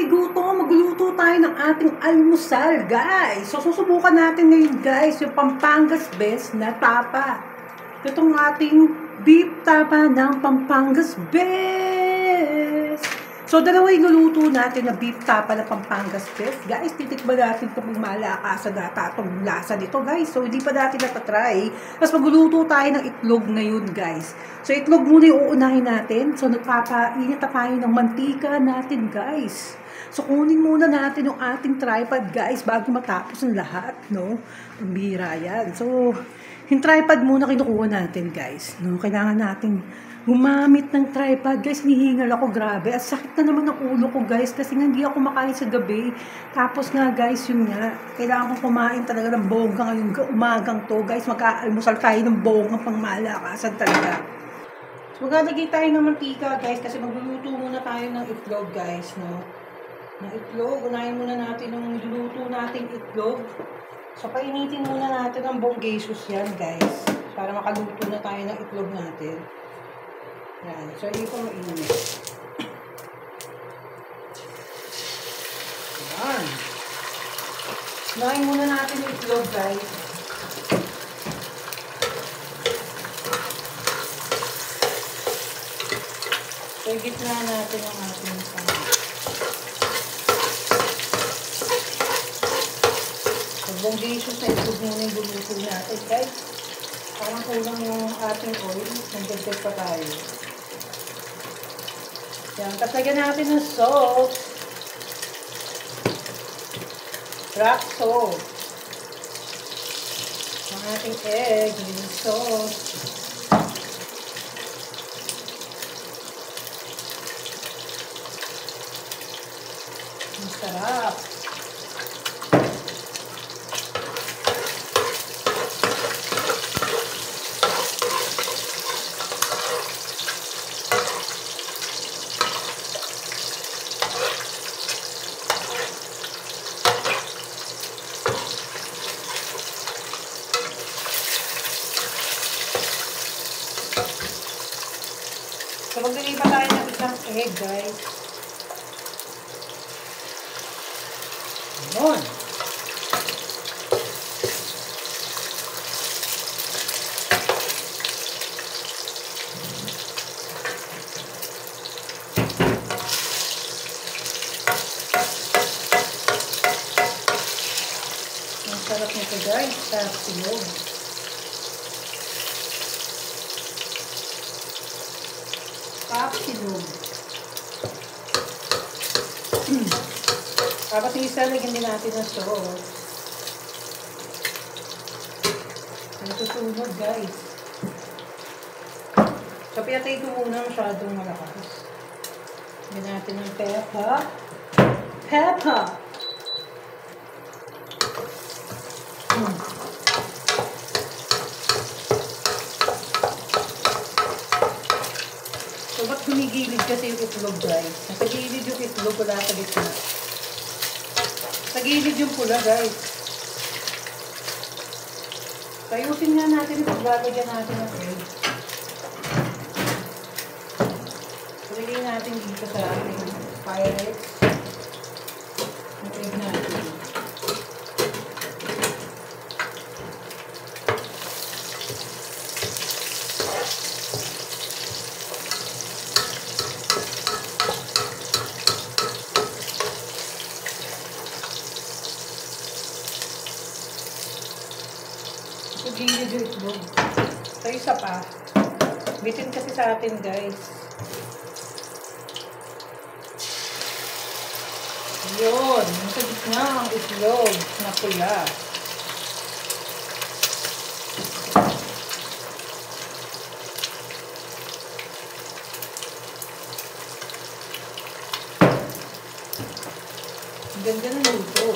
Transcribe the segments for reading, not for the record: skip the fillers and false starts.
may gutom, magluto tayo ng ating almusal, guys. So, susubukan natin ngayon, guys, yung Pampangas Best na tapa. Itong ating beef tapa ng Pampangas Best. So, dalawa yung luluto natin na beef tapa na Pampangas Best. Guys, titikman natin kung malakasan na itong lasa nito, guys. So, hindi pa natin natatry. Tapos, magluluto tayo ng itlog ngayon, guys. So, itlog muna yung uunahin natin. So, nagpapainit na tayo ng mantika natin, guys. So, kunin muna natin yung ating tripod, guys, bago matapos ang lahat, no? Pambira yan. So, yung tripod muna kinukuha natin, guys. No? Kailangan natin gumamit ng tripod, guys. Nihingal ako, grabe. At sakit na naman ang ulo ko, guys, kasi nga hindi ako makain sa gabi. Tapos nga, guys, yun nga, kailangan kong kumain talaga ng bongga ngayong umagang to, guys. Mag-aalmusal tayo ng bongga pang malakasan talaga. So, maglalagay tayo ng mantika, guys, kasi magluluto muna tayo ng itlog, guys, no? Ng itlog, unahin muna natin yung luluto nating itlog. So, painitin muna natin ang bonggesus yan, guys, para makaluto na tayo ng itlog natin. Yan. So, hindi ko mainit. Yan. Unahin muna natin yung itlog, guys. So, gitna natin ang ating sama. So, bonggesus na itlog muna yung luluto natin, guys. Parang kulang yung ating oil. Nagdagdag pa tayo. Yan. Tapos natin ng salt. Rock salt. Ang ating egg. Yung salt. Ang sarap. So, maglagay pa tayo ng isang egg, guys. Ayan. Ang sarap nito, guys. Sarap silog. Silog. Tapos yung isa, lagyan din natin ng sauce. Ano susunod, guys? So, pinatay ko muna masyadong malakas. Lagyan natin ng pepper. Pepper! So, ba't humigilid kasi yung itlog, guys? Nasa gilid yung itlog, wala sa gitna. Sa gilid yung pula, guys. So, ayusin nga natin ito. Lalagyan natin ng egg. So, lagyan natin dito sa ating Pyrex. Ang egg natin. Gilid yung itlog. So, isa pa. Bitin kasi sa atin, guys. Yun. Nasa gitna ang itlog na pula. Ang ganda ng luto.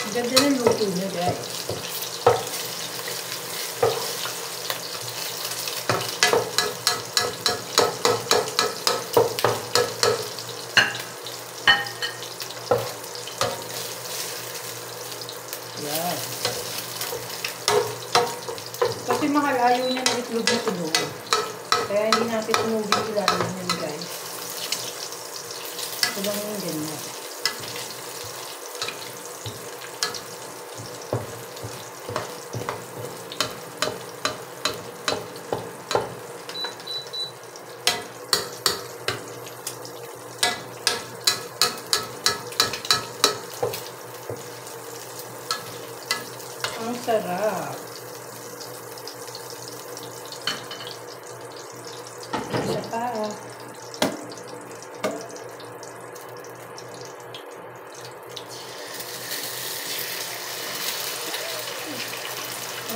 Ang ganda ng luto niya, guys. Yan. Kasi mahal, ayaw niya ng itlog na tunog. Kaya hindi natin tunugin ilalim yan, guys. Ito lang yung ganyan. Ang sarap. Isa pa.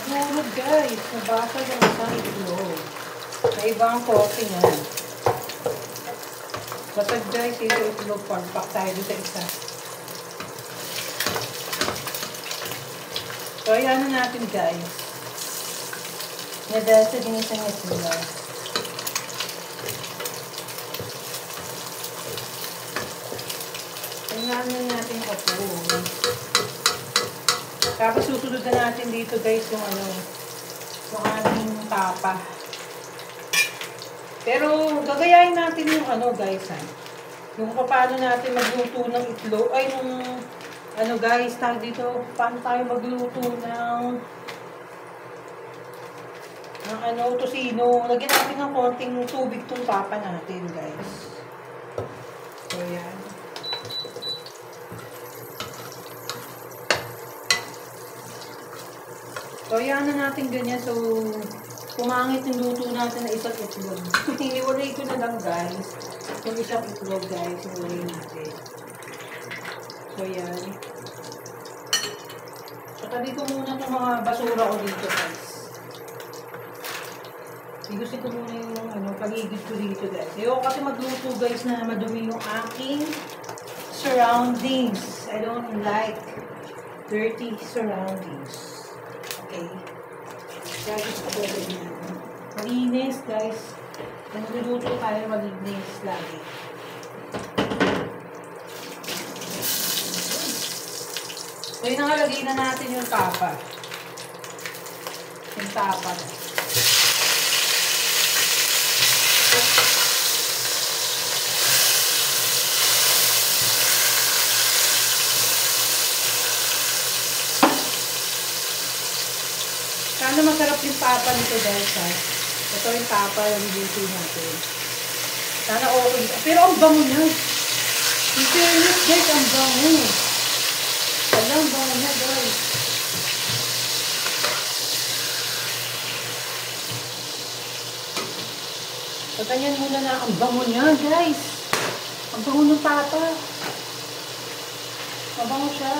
Nahulog guys. Nabasag ang isang itlog. May ibang coffee na. Basag guys, ito itlog. Pagpak tayo sa isa. So, ayan na natin guys. Nadal sa ginisang itlog. Tingnan na natin ako. Tapos susunod na natin dito guys yung yung ating tapa. Pero gagayahin natin yung guys yung paano natin magluto ng itlog, ay yung guys, tag dito, paano tayo magluto ng tosino. Lagyan natin ng konting tubig tong tapa natin guys. So yan. So yan na natin ganyan. So pumangit yung luto natin na isang itlog. Hiniwalay ko na lang guys. Yung isang itlog guys, hiniwalay natin. So yan. So tabi ko muna itong mga basura ko dito guys. Igusin ko muna yung paligid ko dito guys. Ayoko kasi magluto guys na madumi yung aking surroundings. I don't like dirty surroundings. Okay. Kaya gusto ko ganyan. Malinis guys. Kung niluluto tayo, malinis lagi. So yun nakalagay na natin yung tapa. Yung tapa. Sana masarap yung tapa nito guys ha. Ito yung tapa yung dito natin. Sana okay. Pero ang bango niya. In fairness guys, ang bango. Alam bango niya guys. Pagkanyan muna na ang bango niya guys. Ang bango ng tapa. Mabango siya.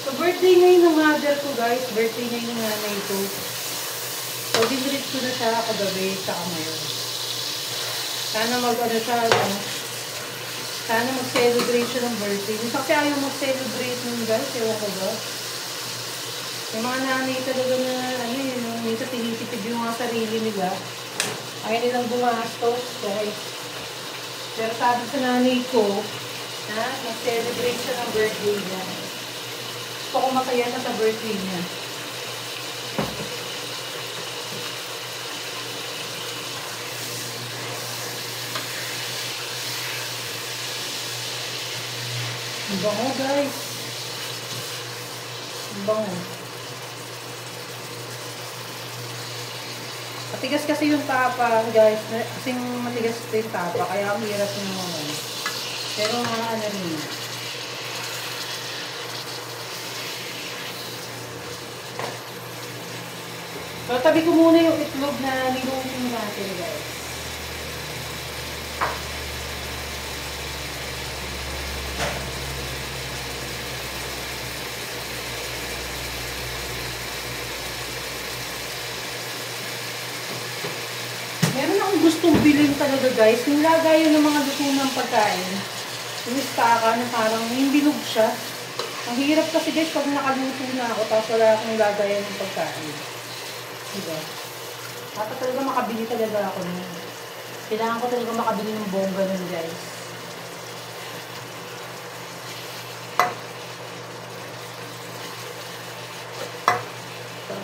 So, birthday ngayon ng mother ko guys. Birthday ngayon ng nanay ko. So, dinrit ko na siya kagabi saka ngayon. Sana sana mag-celebrate siya ng birthday. Yung kasi ayaw mag-celebrate nun guys. Ewan ko ba? Yung mga nanay talaga na, yung minsan tinitipid yung mga sarili nila. Ayaw nilang gumastos guys. Pero sabi sa nanay ko, mag-celebrate siya ng birthday niya. Gusto ko masaya na sa birthday niya. Ang bango guys. Ang bango. Matigas kasi yung tapa guys. Kasing matigas yung tapa. Kaya ang hirap yung mga. Pero ano rin. So, tabi ko muna yung itlog na niluto natin, guys. Meron akong gustong bilhin talaga, guys. Yung lagayan ng mga luto ng pagkain. Yung istaka na parang yung bilog siya. Ang hirap kasi, guys, pag nakaluto na ako, tapos wala akong lagayan ng pagkain. Diba? Dapat talaga makabili talaga ako nun. Kailangan ko talaga makabili ng bongga nun guys.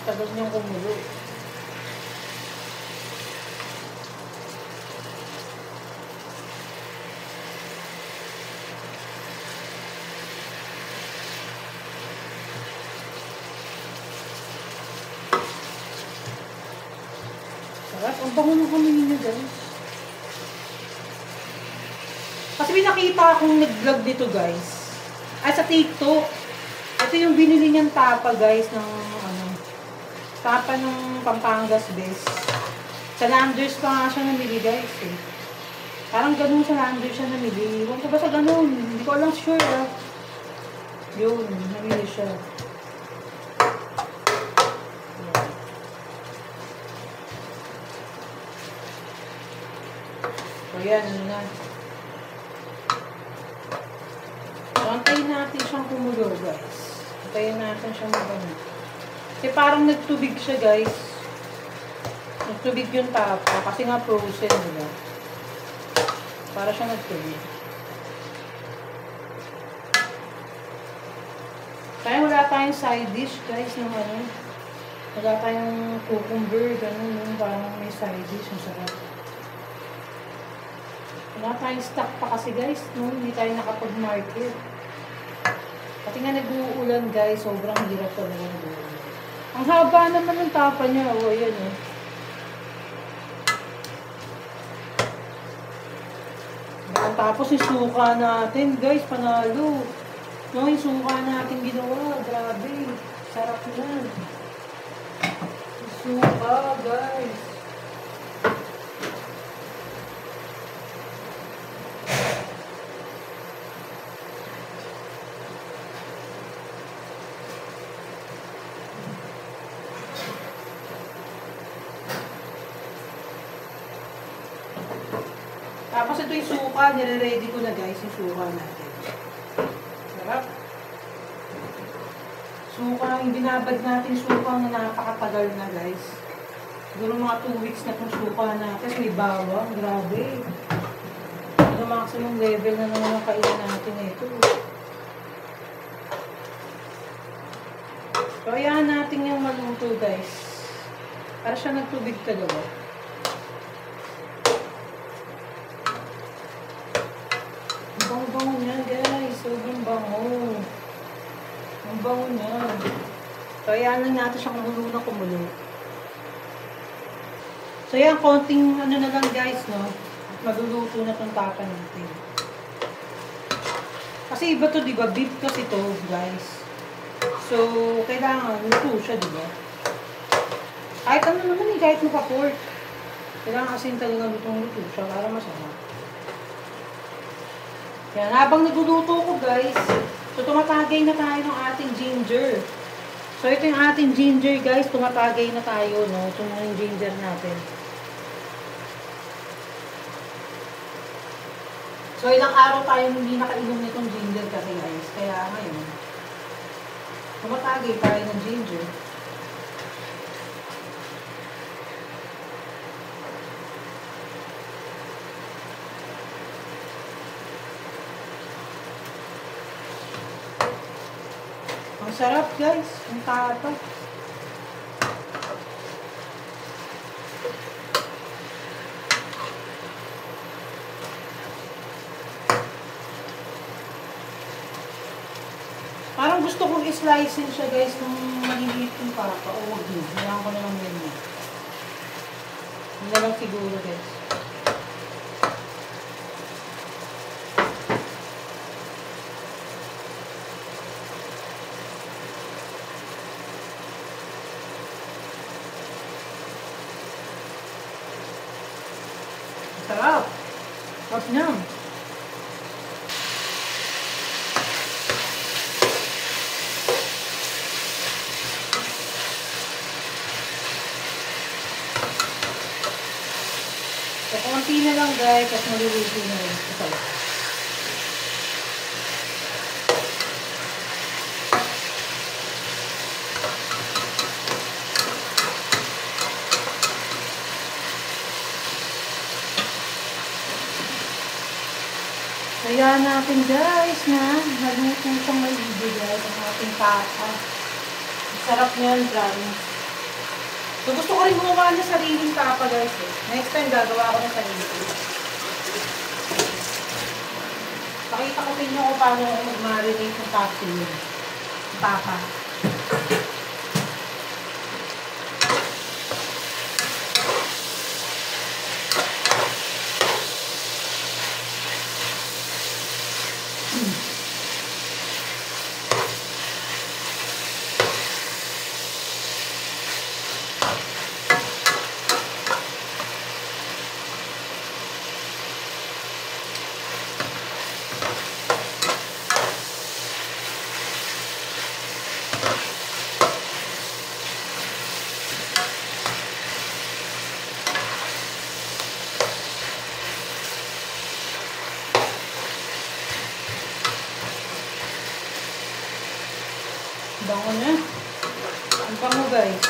Tagal niyang kumulo. Sarap. Ang bango ng kamay niya, guys. Kasi may nakita akong nag-vlog dito, guys. Ay, sa TikTok. Ito yung binili niyang tapa, guys, ng tapa ng Pampangas Best. Sa Landers pa nga siya namili, guys, eh. Parang ganun sa Landers siya namili. Iwan ko ba sa ganun? Hindi ko lang sure, ah. Yun, namili siya. So, yan, ano na. So, antayin natin siyang kumulo, guys. Antayin natin siyang magano. Kasi parang nagtubig siya, guys. Nagtubig yung tapa. Kasi nga frozen, diba? Para siya nagtubig. Kaya wala tayong side dish, guys, ng ano. Wala tayong cucumber, gano'n, parang may side dish, ang sarap. Wala tayong stock pa kasi, guys, no? Hindi tayo nakapag-market. Pati nga nag-uulan, guys, sobrang hirap talaga nag-uulan. Ang haba naman ng tapa niya, o, ayan, eh. Tapos yung suka natin, guys, panalo. No, yung suka natin ginawa, grabe. Sarap yan. Yung suka, guys. Tapos ito yung suka, nire-ready ko na, guys, yung suka natin. Sarap. Suka, yung binabad natin suka na napakatagal na, guys. Siguro mga 2 weeks na itong suka natin. May bawang, grabe. Ito maximum level na naman ang kailan natin ito. So, ayan natin yung maluto, guys. Para siya nagtubig talaga. Bango niya, guys. Sobrang bango. Ang bango niya. So, ayan lang natin siya kumulo na kumulo. So, ayan, konting ano na lang, guys, no? Maluluto na itong tapa natin. Kasi iba to, diba? Beef kasi to, guys. So, kailangan luto siya, diba? Kahit ano naman eh, kahit maka-pork. Kailangan kasi talaga lutong-luto siya para masarap. Yan, habang nagluluto ko, guys, so tumatagay na tayo ng ating ginger. So ito yung ating ginger, guys, tumatagay na tayo, no? Ito na yung ginger natin. So ilang araw tayo hindi nakainom nitong ginger kasi, guys. Kaya ngayon, tumatagay tayo ng ginger. Ang sarap, guys. Ang tapa. Parang gusto kong i-slicein siya, guys, nung maliliit yung papa. O, wag yun. Kailangan ko na lang yun. Yun na lang siguro, guys. Sarap. Sarap niya. So, konti na lang, guys, at maluluto na rin. Sarap. Kaya natin, guys, na naluto siyang maigi, guys, ang ating tapa. Sarap niyan, promise. So, gusto ko rin gumawa ng sariling tapa, guys. Eh. Next time, gagawa ko ng sarili. Pakita ko sa inyo kung paano mag-marinate ng tapa. guys.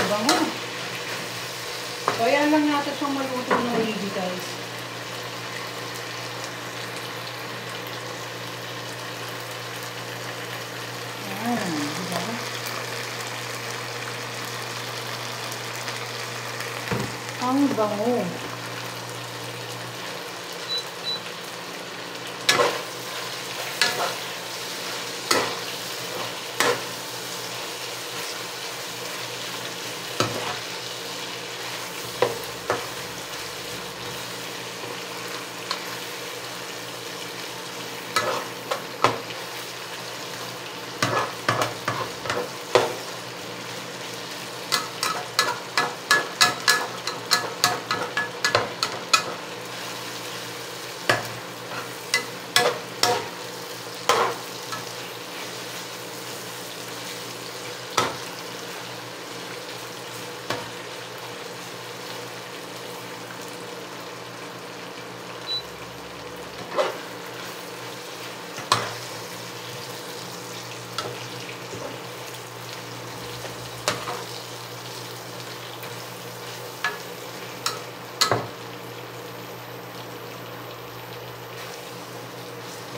Bango. So, ayan lang natin siyang maluto ng maigi, guys. Ayan, diba? Ang bango.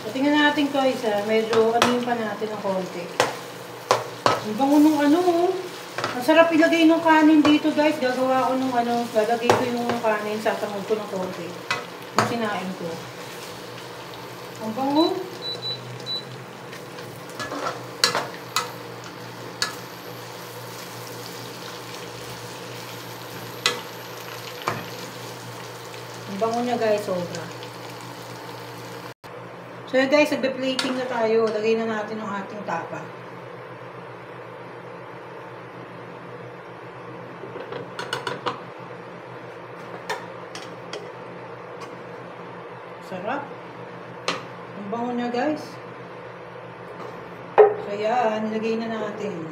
So, tingnan natin guys, medyo anuhin pa natin ng konti. Ang bango nung ano, ang sarap ilagay ng kanin dito guys. Gagawa ko nung ano, lalagay ko yung kanin, sasangod ko ng konti. Yung sinain ko. Ang bango. Ang bango niya guys, sobra. So yun guys, nagbe-plating na tayo. Lagay na natin ang ating tapa. Sarap. Ang bango niya guys. So yan, nilagay na natin.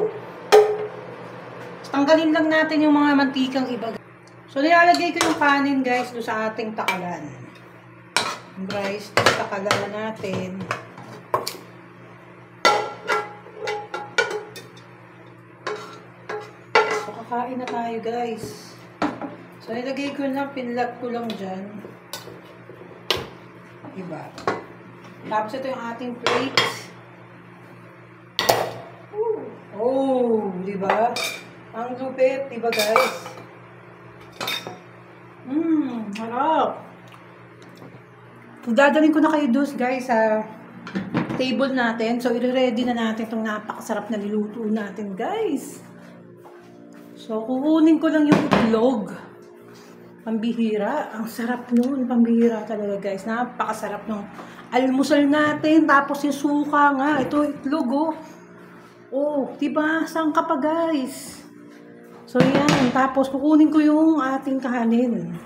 Tanggalin lang natin yung mga mantikang iba. So nilalagay ko yung kanin guys doon sa ating takalan. Guys, takalan natin. So, kakain na tayo guys. So, nilagay ko lang, pinlat ko lang dyan. Diba? Tapos ito yung ating plate. Oh, diba? Ang lupit, diba guys? Harap. Dadalhin ko na kayo doon guys sa table natin. So, i-ready na natin itong napakasarap na niluto natin guys. So, kukunin ko lang yung itlog. Pambihira. Ang sarap nun. Pambihira talaga guys. Napakasarap ng almusal natin. Tapos yung suka nga. Ito itlog oh. Oh, diba? Saan ka pa guys? So, yan. Tapos, kukunin ko yung ating kanin.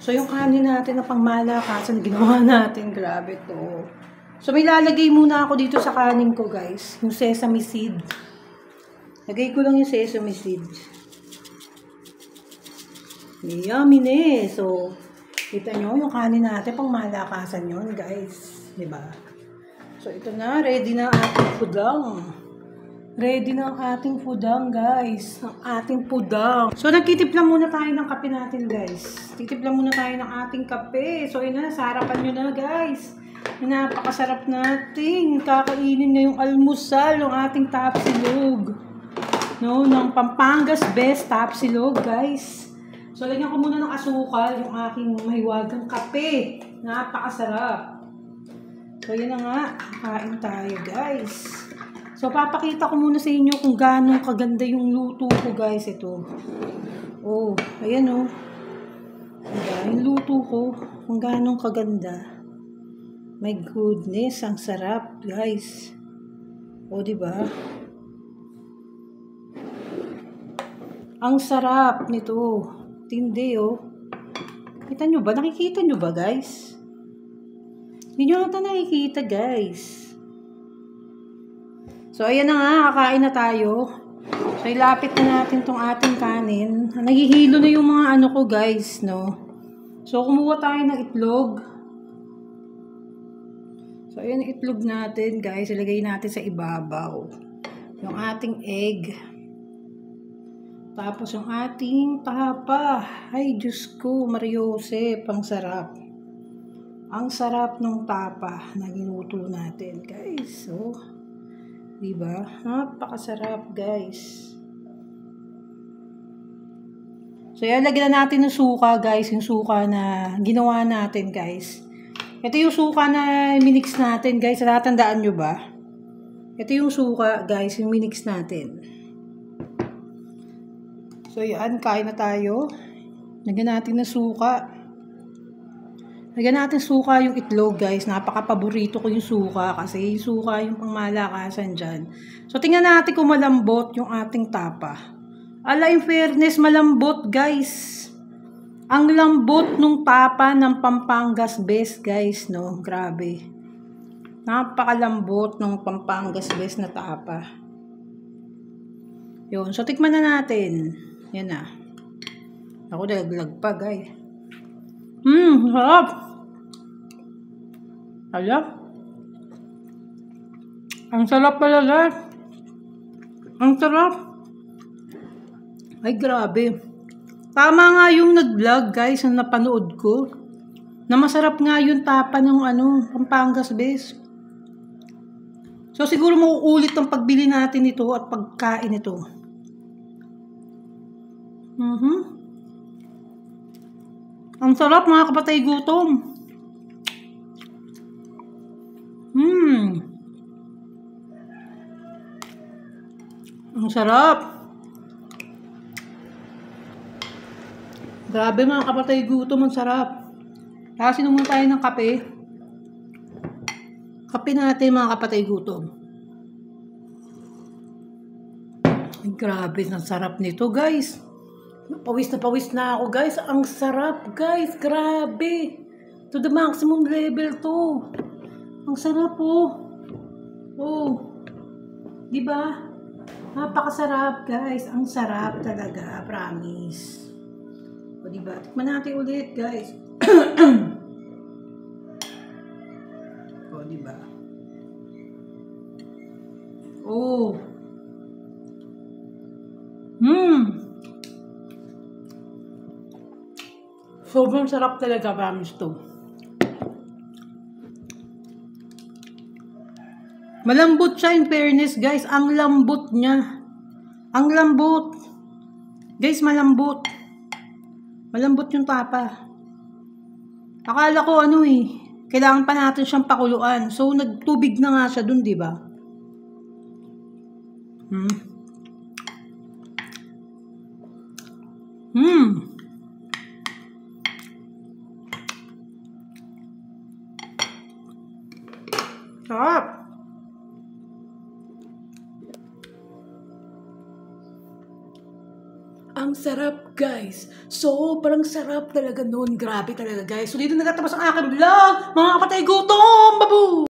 So, yung kanin natin na pangmalakasan, ginawa natin. Grabe to. So, may lalagay muna ako dito sa kanin ko, guys. Yung sesame seed. Lagay ko lang yung sesame seed. Yummy na. So, kita nyo, yung kanin natin, pangmalakasan yun, guys. Diba? So, ito na. Ready na ating pudang. Ready na ang ating pudang, guys. Ang ating pudang. So, nagtitimpla muna tayo ng kape natin, guys. Titimpla muna tayo ng ating kape. So, yun na. Sa harapan nyo na, guys. Napakasarap natin. Kakainin ngayong almusal ng ating tapsilog. No, ng Pampangas Best tapsilog, guys. So, lagyan ko muna ng asukal yung aking mahiwagang kape. Napakasarap. So, yun na nga. Kain tayo, guys. So, papakita ko muna sa inyo kung gaano kaganda yung luto ko, guys. Ito. Oh, ayan oh. Yung luto ko, kung gaano kaganda. My goodness, ang sarap, guys. Oh, diba? Ang sarap nito. Tindi, oh. Kita nyo ba? Nakikita nyo ba, guys? Hindi nyo ata nakikita, guys. So, ayan na nga, kakain na tayo. So, ilapit na natin tong ating kanin. Nahihilo na yung mga ano ko, guys, no? So, kumuha tayo ng itlog. So, ayan yung itlog natin, guys. Ilagay natin sa ibabaw. Yung ating egg. Tapos, yung ating tapa. Ay, Diyos ko, Mariosep, ang sarap. Ang sarap ng tapa na ginuto natin, guys. So, diba? Napakasarap, guys. So, yan, lagyan na natin ng suka, guys. Yung suka na ginawa natin, guys. Ito yung suka na minix natin, guys. Natatandaan nyo ba? Ito yung suka, guys, yung minix natin. So, yan, kain na tayo. Lagyan natin ng suka. Lagyan natin suka yung itlog, guys. Napaka-paborito ko yung suka kasi yung suka yung pangmalakasan dyan. So, tingnan natin kung malambot yung ating tapa. Ala, in fairness, malambot, guys. Ang lambot nung tapa ng Pampangas Best, guys, no? Grabe. Napakalambot nung Pampangas Best na tapa. Yun. So, tikman na natin. Yan na. Ako, dalaglag pa, guys. Sarap. Hala. Ang sarap pala, guys. Ang sarap. Ay, grabe. Tama nga yung nag-vlog, guys, na napanood ko. Na masarap nga yung tapa ng Pampangas Best. So, siguro mauulit ang pagbili natin ito at pagkain ito. Ang sarap, mga kapatay gutom. Ang sarap. Grabe, mga kapatay gutom, ang sarap. Kasi naman tayo ng kape. Kape natin, mga kapatay gutom. Ay, grabe, ang sarap nito, guys. Pawis na ako, guys. Ang sarap, guys. Grabe. To the maximum level to. Ang sarap, oh. Oh. Diba? Napakasarap, guys. Ang sarap talaga. Promise. O, diba? Tikman natin ulit, guys. O, diba? Oh. Sobrang sarap talaga, promise to. Malambot siya, in fairness, guys. Ang lambot niya. Ang lambot. Guys, malambot. Malambot yung tapa. Akala ko kailangan pa natin siyang pakuluan. So, nagtubig na nga siya dun, di ba? Sarap. Ang sarap, guys. Sobrang sarap talaga nun. Grabe talaga, guys. So, dito nagtatapos ang aking vlog. Mga kapatay gutom. Babu!